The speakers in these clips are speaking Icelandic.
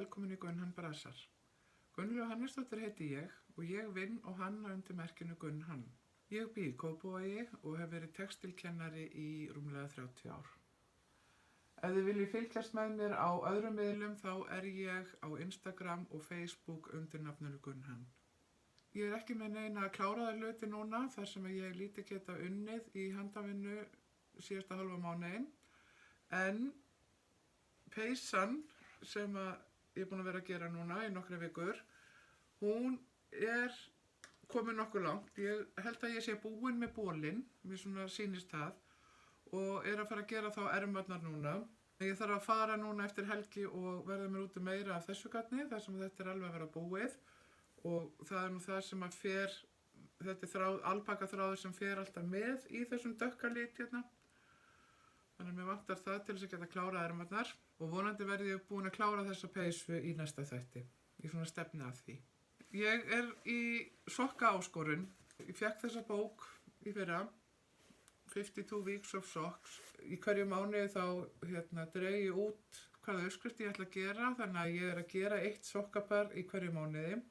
velkomin í Gunnhann Brasar. Gunnlaug Hannesdóttir heiti ég og ég vinn og hanna undir merkinu Gunnhann. Ég bý í Kópavogi og hef verið textilkennari í rúmlega 30 ár. Ef þið viljið fylgjast með mér á öðrum miðlum þá ég á Instagram og Facebook undir nafninu Gunnhann. Ég ekki með neina kláraða hluti núna þar sem ég lítið geta unnið í handavinnu síðasta halva mánuðinn. En peysan sem ég búin að vera að gera núna í nokkra vikur, hún komin nokkuð langt. Ég held að ég sé búin með bólinn, mér svona sýnist það, og að fara að gera þá ermarnar núna. Ég þarf að fara núna eftir helgi og verða mér út meira af þessu gatni, þar sem þetta alveg að vera búið. Og það nú það sem þetta alpakaþráður sem fer alltaf með í þessum dökka lit hérna. Þannig að mér vantar það til þess að geta klárað ermarnar og vonandi verði ég búin að klára þessa peysu í næsta þætti. Ég svona stefni að því. Ég í sokkaáskorun. Ég fékk þessa bók í fyrra, 52 Weeks of Socks. Í hverju mánuði þá dreg ég út hvaða uppskrift ég ætla að gera, þannig að ég að gera 1 sokkapar í hverju mánuði.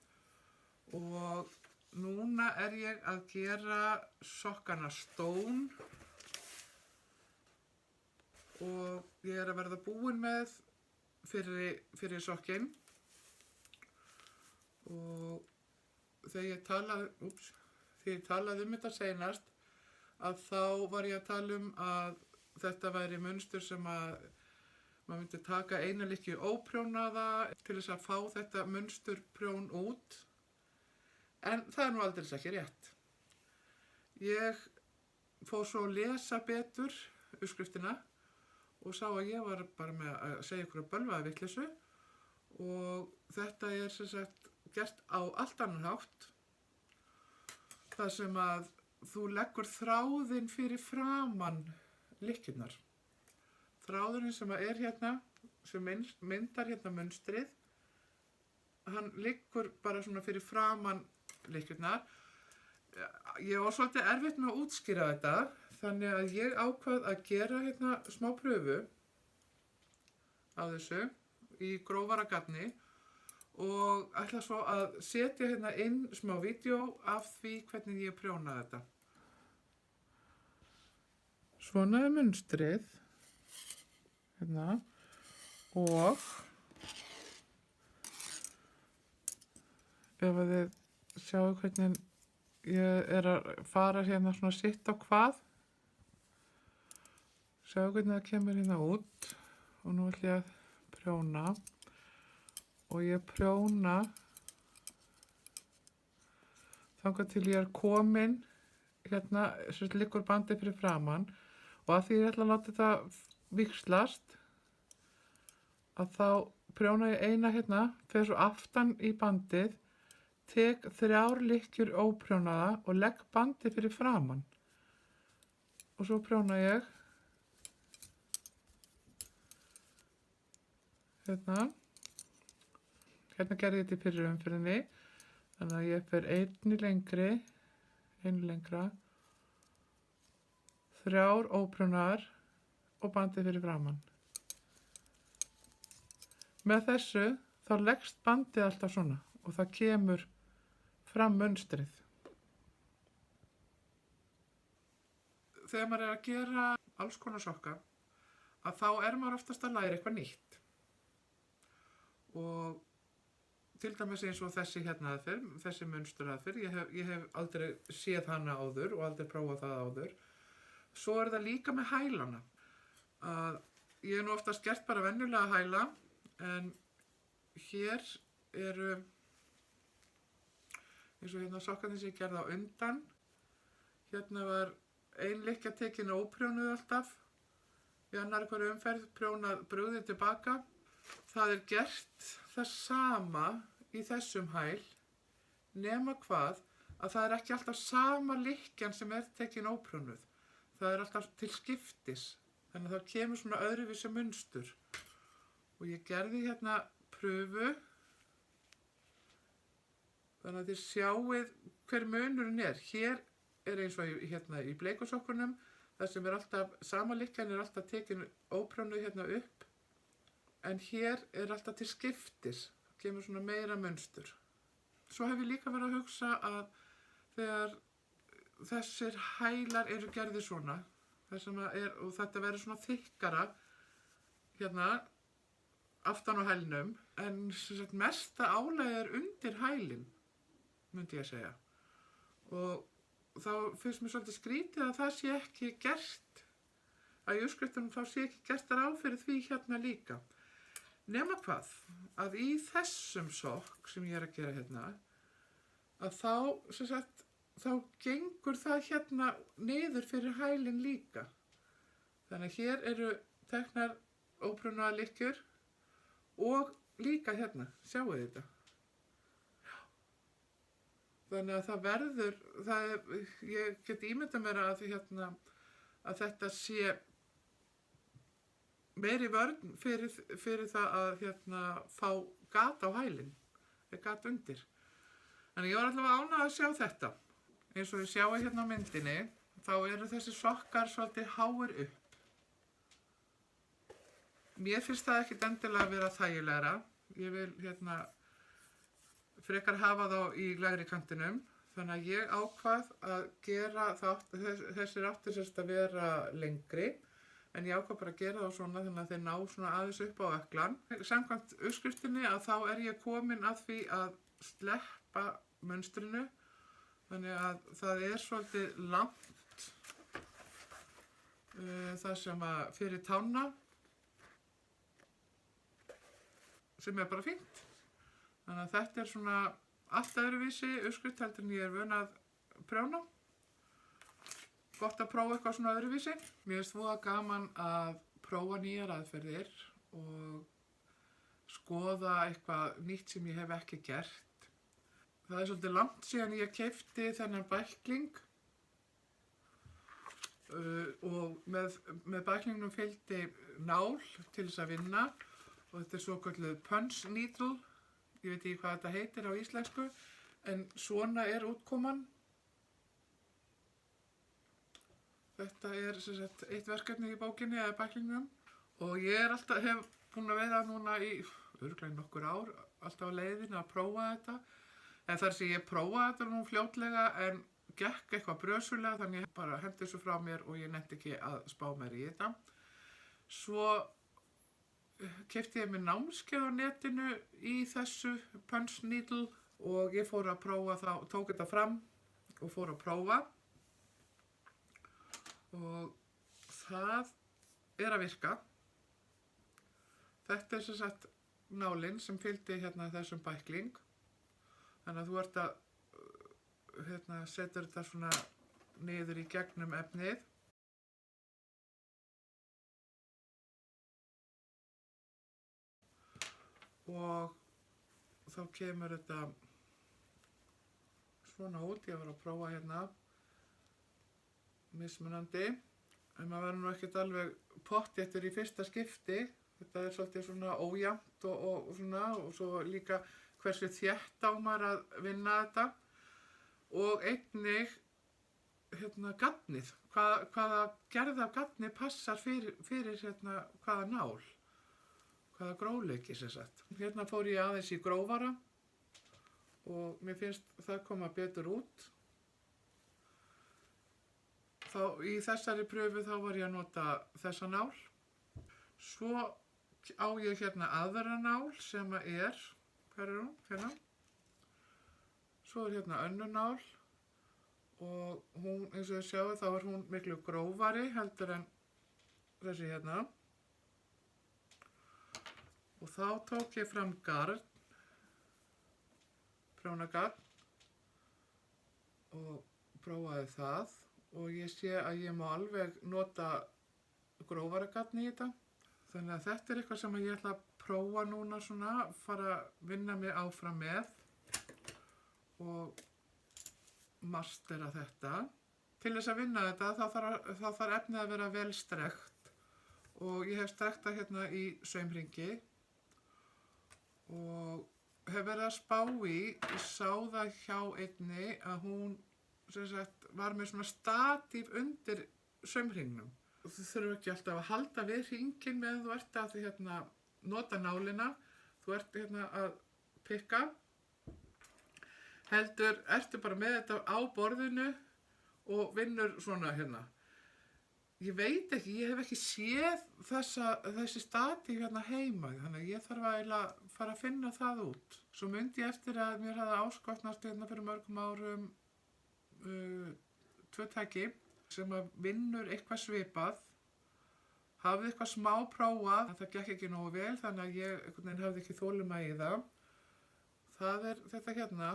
Og núna ég að gera sokkana Stone og ég að verða búin með fyrir sokkinn. Og þegar ég talaði þetta seinast, að þá var ég að tala að þetta væri munstur sem maður myndi taka eina lykkju óprjónaða til þess að fá þetta munsturprjón út. En það nú aldeilis ekki rétt. Ég fór svo að lesa betur uppskriftina og sá að ég var bara með að segja ykkur að bölvaða vitleysu og þetta sem sagt gert á allt annan hátt. Það sem að þú leggur þráðinn fyrir framan lykkjurnar. Þráðurinn sem hérna, sem myndar hérna munstrið, hann liggur bara svona fyrir framan lykkjurnar. Ég var svolítið erfitt með að útskýra þetta, þannig að ég ákvað að gera hérna smá pröfu á þessu í grófara gatni og ætla svo að setja hérna inn smá vídeó af því hvernig ég prjónaði þetta. Svona munstrið hérna og ef þið sjáu hvernig ég að fara hérna svona sitt á hvað, sjáu hvernig það kemur hérna út og nú ætla ég að prjóna og ég prjóna þangað til ég komin hérna, sem liggur bandið fyrir framan og að því ég ætla að láta þetta víxlast að þá prjóna ég eina hérna, fer svo aftan í bandið, tek 3 lykkjur óprjónaða og legg bandið fyrir framan og svo prjóna ég hérna gerði ég þetta í fyrri umferðinni, þannig að ég fer einu lengra, 3 óprjónaðar og bandið fyrir framan. Með þessu þá leggst bandið alltaf svona og það kemur fram munstrið. Þegar maður að gera alls konar sokka, að þá maður oftast að læra eitthvað nýtt. Og til dæmis eins og þessi hérna aðferð, þessi munsturaðferð, ég hef aldrei séð hana áður og aldrei prófað það áður. Svo það líka með hælana. Ég nú oftast gert bara venjulega hæla, en hér eins og hérna sokkarnir sem ég gerði á undan. Hérna var ein lykkja tekin óprjónuð alltaf, í annarri hverju umferð prjónað brugðið tilbaka. Það gert það sama í þessum hæl, nema hvað að það ekki alltaf sama lykkjan sem tekin óprjónuð. Það alltaf til skiptis, þannig að það kemur svona öðruvísi munstur. Og ég gerði hérna pröfu, þannig að þið sjáið hver munurinn Hér eins og hérna í bleikusokkunum, þar sem alltaf, sama lykkjan alltaf tekin óprjónuð hérna upp. en hér er alltaf til skiptis, kemur svona meira munstur. Svo hef ég líka verið að hugsa að þegar þessir hælar eru gerðir svona, og þetta verður svona þykkara hérna aftan á hælnum, en mesta álagið er undir hælinn, myndi ég segja. Og þá finnst mér svolítið skrítið að það sé ekki gert, að í uppskriftunum þá sé ekki gert ráð fyrir því hérna líka. Nema hvað, að í þessum sokk sem ég er að gera hérna, að þá gengur það hérna niður fyrir hælinn líka. Þannig að hér eru teknar óbrunnaðar lykkjur og líka hérna, sjáu þetta. Þannig að það verður, ég get ímyndað mér að þetta sé meiri vörn fyrir það að fá gat á hælinn, gat undir. Þannig ég var allavega ánægð að sjá þetta. Eins og ég sjáu hérna á myndinni, þá eru þessi sokkar svolítið háir upp. Mér finnst það ekkert endilega að vera þægilegra. Ég vil frekar hafa þá í lægri kantinum. Þannig að ég ákvað að gera þessir áttir sérst að vera lengri. En ég ákvað bara að gera þá svona þannig að þeir ná svona aðeins upp á ökklan. Samkvæmt uppskriftinni að þá er ég komin að því að sleppa munstrinu. Þannig að það er svolítið langt það sem að fyrir tána, sem er bara fínt. Þannig að þetta er svona allt öðruvísi uppskrift heldur en ég er vön að prjóna. Gott að prófa eitthvað svona öðruvísi. Mér finnst voða gaman að prófa nýjar aðferðir og skoða eitthvað nýtt sem ég hef ekki gert. Það er svolítið langt síðan ég keypti þennan bækling og með bæklingnum fylgdi nál til þess að vinna og þetta er svokölluð punch needle. Ég veit ekki hvað þetta heitir á íslensku, en svona er útkoman. Þetta er sem sagt eitt verkefni í bókinni eða bæklingnum og ég hef búin að veiða núna í örugglega nokkur ár, alltaf á leiðinni að prófa þetta. En þar sem ég prófaði þetta nú fljótlega en gekk eitthvað brösulega þannig ég bara hendi þessu frá mér og ég nennti ekki að spá mér í þetta. Svo keypti ég mér námskeið á netinu í þessu punch needle og ég fór að prófa það, tók þetta fram og fór að prófa. Og það er að virka. Þetta er sem sagt nálin sem fylgdi þessum bækling. Þannig að þú ert að setja þetta svona niður í gegnum efnið. Og þá kemur þetta svona út. Ég var að prófa hérna mismunandi. En maður verður nú ekkert alveg pottþéttur í fyrsta skipti. Þetta er svolítið svona ójafnt og svona og svo líka hversu þétt á maður að vinna þetta og einnig gatnið, hvaða gerð af gatni passar fyrir hvaða nál, hvaða grófleiki sem sagt. Hérna fór ég aðeins í grófara og mér finnst það koma betur út. Í þessari pröfu þá var ég að nota þessa nál. Svo á ég hérna aðra nál sem er, hver er hún? Hérna. Svo er hérna önnur nál og hún, eins og þið sjáu, þá er hún miklu grófari heldur en þessi hérna. Og þá tók ég fram garn, prjónagarn og prófaði það og ég sé að ég má alveg nota grófara garn í þetta. Þannig að þetta er eitthvað sem ég ætla að prófa núna svona, fara að vinna mig áfram með og mastera þetta. Til þess að vinna þetta þá þarf efnið að vera vel strekt og ég hef strekt það hérna í saumhringi og hef verið að spá ég sá það hjá einni að hún sem sagt var með svona statíf undir saumhringnum. Þú þurfum ekki alltaf að halda við hringinn meðan þú ert að nota nálina, þú ert hérna að pikka, heldur ertu bara með þetta á borðinu og vinnur svona hérna. Ég veit ekki, ég hef ekki séð þessi stati hérna heima, þannig að ég þarf að fara að finna það út. Svo myndi ég eftir að mér hafði áskotnast hérna fyrir mörgum árum 2 tæki sem að vinnur eitthvað svipað, hafði eitthvað smá prófað, það gekk ekki nógu vel þannig að ég einhvern veginn hafði ekki þolinmæði í það. Það þetta hérna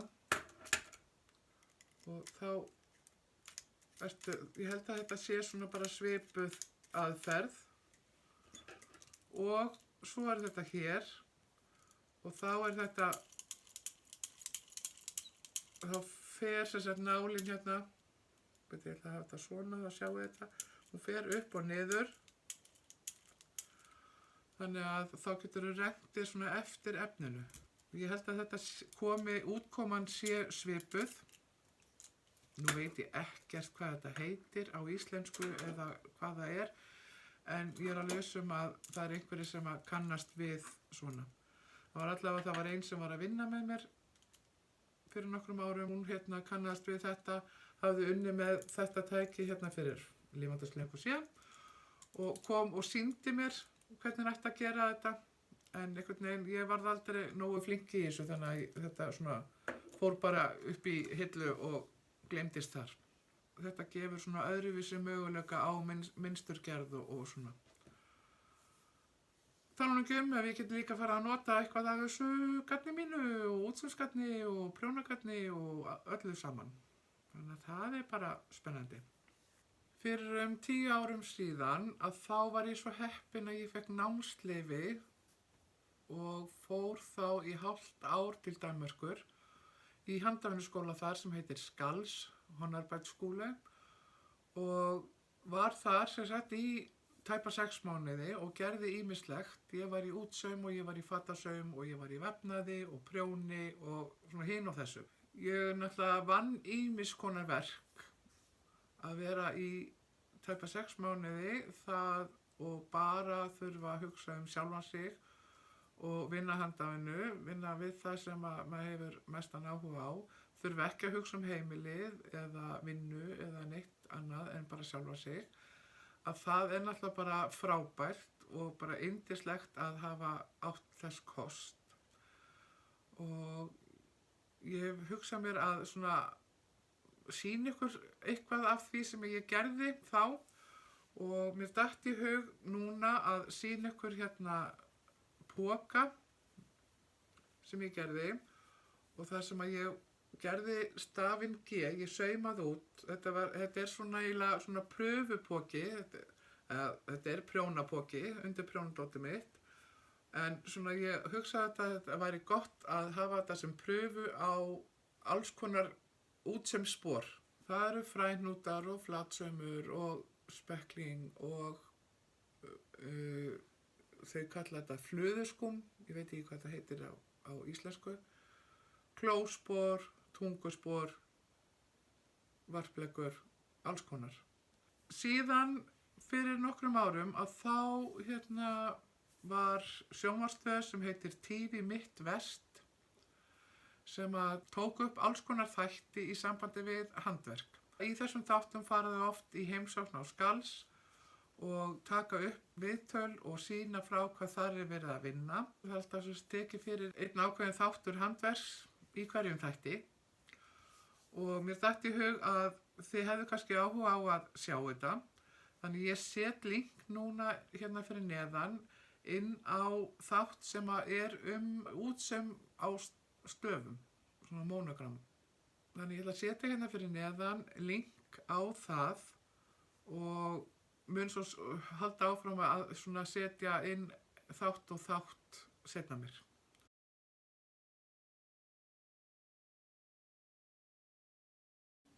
og þá ég held að þetta sé svona bara svipuð aðferð og svo þetta hér og þá þetta, þá fer sem sagt nálin hérna, ég ætla að hafa þetta svona, þá sjáu þetta, hún fer upp og niður, þannig að þá getur þú rentið svona eftir efninu. Ég held að þetta útkoman sé svipuð. Nú veit ég ekkert hvað þetta heitir á íslensku eða hvað það er, en ég alveg viss að það einhverjir sem að kannast við svona. Það var ein sem var að vinna með mér fyrir nokkrum árum, hún hérna kannast við þetta, hafði unnið með þetta tæki hérna fyrir lifandis löngu síðan og kom og sýndi mér hvernig ætti að gera þetta, en einhvern veginn ég varð aldrei nógu flink í þessu þannig að þetta svona fór bara upp í hillu og gleymdist þar. Þetta gefur svona öðruvísi möguleika á mynsturgerð og svona. Tala nú ekki ef ég get líka fara að nota eitthvað af þessu garni mínu og útselsgarni og prjónagarni og öllu saman. Þannig að það bara spennandi. Fyrir 10 árum síðan að þá var ég svo heppin að ég fekk námsleyfi og fór þá í hálft ár til Danmerkur í handavinnuskóla þar sem heitir Skals Håndarbejdsskole og var þar sem sagt í tæpa 6 mánuði og gerði ýmislegt. Ég var í útsaum og ég var í fatasaum og ég var í vefnaði og prjóni og svona hin og þessu. Ég náttúrulega vann ýmis konar verk að vera í tæpa 6 mánuði það og bara þurfa að hugsa sjálfan sig og vinna handavinnu, vinna við það sem maður hefur mestan áhuga á, þurfa ekki að hugsa heimilið eða vinnu eða neitt annað en bara sjálfa sig, að það náttúrulega bara frábært og bara yndislegt að hafa átt þess kost. Og ég hugsa mér að svona sýna ykkur eitthvað af því sem ég gerði þá og mér datt í hug núna að sýna ykkur hérna póka sem ég gerði og það sem að ég gerði stafinn G, ég saumaði út, þetta svona pröfupóki, þetta prjónapóki undir prjónadótið mitt, en svona ég hugsaði að þetta væri gott að hafa þetta sem pröfu á alls konar útsaumsspor. Það eru fræhnútar og flatsaumur og spekling og þau kalla þetta flöðuskúm, ég veit ekki hvað það heitir á íslensku, klóspor, tunguspor, varpleggur, alls konar. Síðan fyrir nokkrum árum að þá hérna var sjónvarpsstöð sem heitir TV Mitt Vest sem að tók upp alls konar þætti í sambandi við handverk. Í þessum þáttum faraðu oft í heimsókn á Skals og taka upp viðtöl og sýna frá hvað þar verið að vinna. Það alltaf tekið fyrir einn ákveðin þáttur handverks í hverjum þætti og mér datt í hug að þið hefðu kannski áhuga á að sjá þetta. Þannig ég set link núna hérna fyrir neðan inn á þátt sem er útsaum á stöfum, svona monogram. Þannig ég ætla að setja hérna fyrir neðan link á það og mun svo halda áfram að svona setja inn þátt og þátt seinna mér.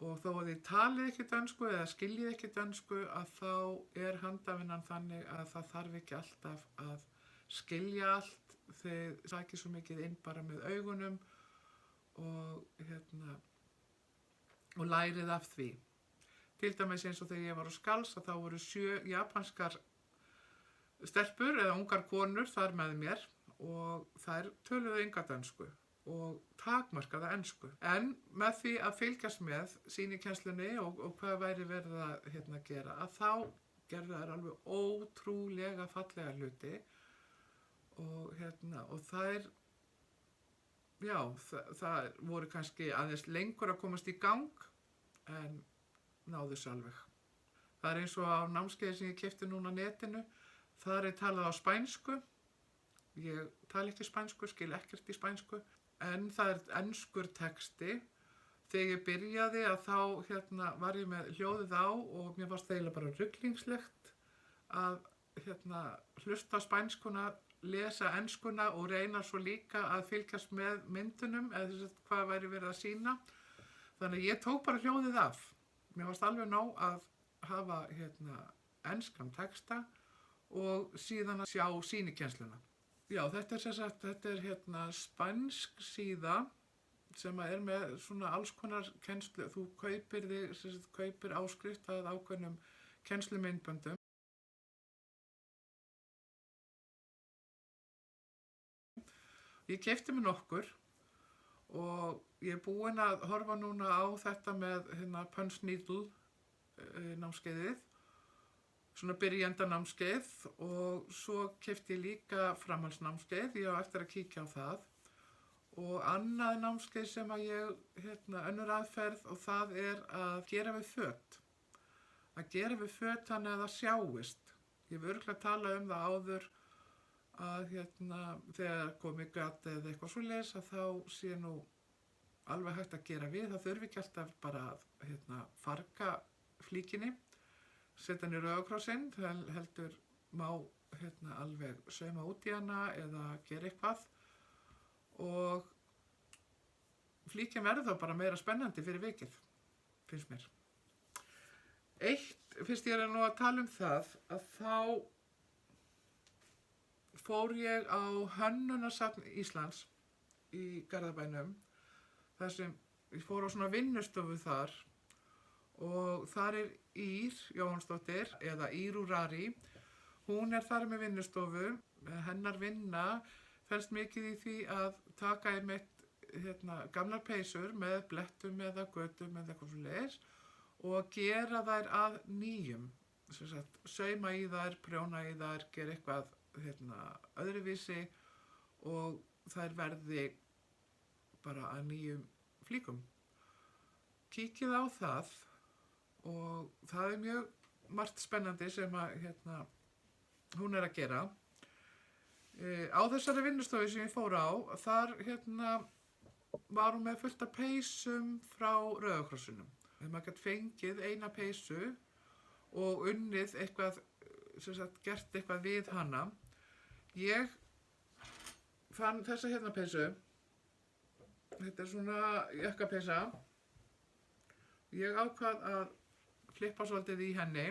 Og þó að þið talið ekki dönsku eða skiljið ekki dönsku að þá handavinnan þannig að það þarf ekki alltaf að skilja allt. Þið sækið svo mikið inn bara með augunum og lærið af því. Til dæmis eins og þegar ég var á Skals að þá voru 7 japanskar stelpur eða ungar konur þar með mér og þær töluðu enga dönsku og takmarkaða ensku. En með því að fylgjast með sýnikennslunni og hvað væri verið að gera, að þá gerðu þær alveg ótrúlega fallega hluti og þær, já, það voru kannski aðeins lengur að komast í gang en náðu þessu alveg. Það er eins og á námskeiði sem ég keypti núna á netinu, þar er talað á spænsku. Ég tala ekki spænsku, skil ekkert í spænsku, en það er enskur texti. Þegar ég byrjaði að þá var ég með hljóðið á og mér fannst það eiginlega bara ruglingslegt að hlusta á spænskuna, lesa enskuna og reyna svo líka að fylgjast með myndunum eða þess að hvað væri verið að sýna. Þannig að ég tók bara hljóðið af. Mér fannst alveg nóg að hafa enskan texta og síðan að sjá sýnikennsluna. Já, þetta er spænsk síða sem er með svona alls konar kennslu. Þú kaupir áskrift að ákveðnum kennslumyndböndum. Ég keypti mér nokkur og ég er búin að horfa núna á þetta með Punch Needle námskeiðið, svona byrjenda námskeið og svo keypti ég líka framhaldsnámskeið, ég á eftir að kíkja á það. Og annað námskeið sem að ég, önnur aðferð og það er að gera við föt. Að gera við föt þannig að það sjáist. Ég hef örugglega talað um það áður að þegar komi gat eða eitthvað svoleiðis að þá sé nú alveg hægt að gera við. Það þurfi ekki alltaf bara að farga flíkinni, setja henni Rauða krossinn, heldur má alveg sauma út í hana eða gera eitthvað. Og flíkin verður þá bara meira spennandi fyrir vikið, finnst mér. Fyrst ég er nú að tala um það, að þá fór ég á Hönnunarsafn Íslands í Garðabænum, þar sem ég fór á svona vinnustofu þar og þar er Ír Jóhannsdóttir eða Írurari. Hún er þar með vinnustofu, hennar vinna felst mikið í því að taka einmitt gamlar peysur með blettum eða götum eða eitthvað svoleiðis og gera þær að nýjum. Sauma í þær, prjóna í þær, gera eitthvað öðruvísi og þær verði bara að nýjum flíkum. Kíkið á það og það er mjög margt spennandi sem að hún er að gera. Á þessari vinnustofu sem ég fór á, þar var hún með fullt af peysum frá Rauða krossinum. Maður gat fengið eina peysu og unnið eitthvað, gert eitthvað við hana. Ég fann þessa peysu. Þetta er svona jakkapeysa. Ég ákvað að klippa svolítið í henni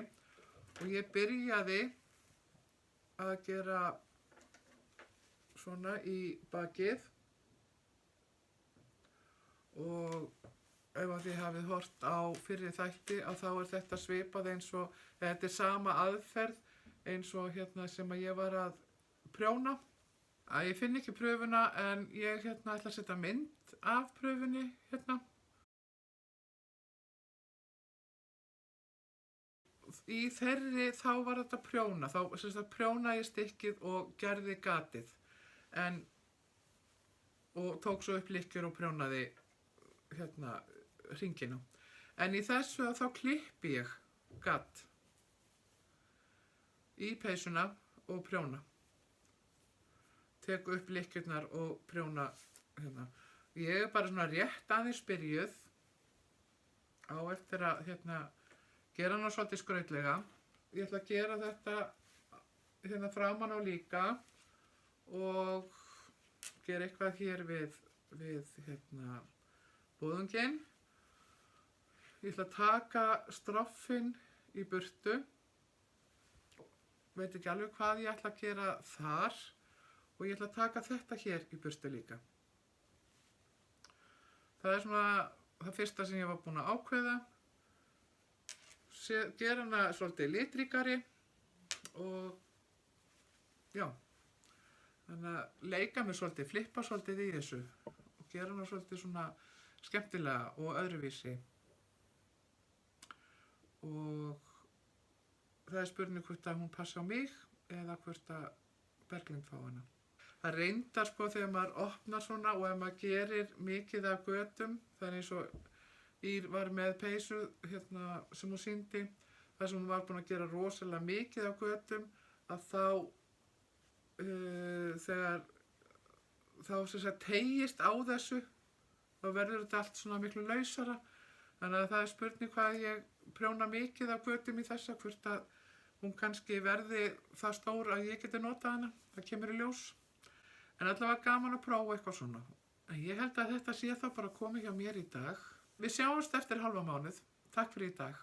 og ég byrjaði að gera svona í bakið og ef að þið hafið hort á fyrri þætti að þá er þetta svipað eins og þetta er sama aðferð eins og sem að ég var að prjóna. Ég finn ekki pröfuna en ég ætla að setja mynd af pröfunni Í þeirri þá var þetta prjóna, þá prjónaði ég stykkið og gerði gatið og tók svo upp lykkjur og prjónaði hringina. En í þessu þá klippi ég gat í peysuna og prjóna. Tek upp lykkjurnar og prjóna Ég er bara svona rétt aðeins byrjuð á eftir að gera hana svolítið skrautlega. Ég ætla að gera þetta framan á líka og gera eitthvað hér við búðunginn. Ég ætla að taka stroffinn í burtu. Veit ekki alveg hvað ég ætla að gera þar og ég ætla að taka þetta hér í burtu líka. Það er svona það fyrsta sem ég var búin að ákveða. Gera hana svolítið litríkari og já, þannig að leika mér svolítið, flippa svolítið í þessu og gera hana svolítið svona skemmtilega og öðruvísi. Og það er spurning hvort að hún passi á mig eða hvort að Berglind fá hana. Það reyndar sko þegar maður opnar svona og ef maður gerir mikið af götum, það er eins og Ír var með peysu hérna sem hún sýndi, þar sem hún var búin að gera rosalega mikið af götum, að þegar þá sem sagt teygist á þessu, þá verður þetta allt svona miklu lausara. Þannig að það er spurning hvað ég prjóna mikið af götum í þessa, hvort að hún kannski verði það stór að ég geti notað hana, það kemur í ljós. En allavega gaman að prófa eitthvað svona. En ég held að þetta sé þá bara komið hjá mér í dag. Við sjáumst eftir hálfa mánuð. Takk fyrir í dag.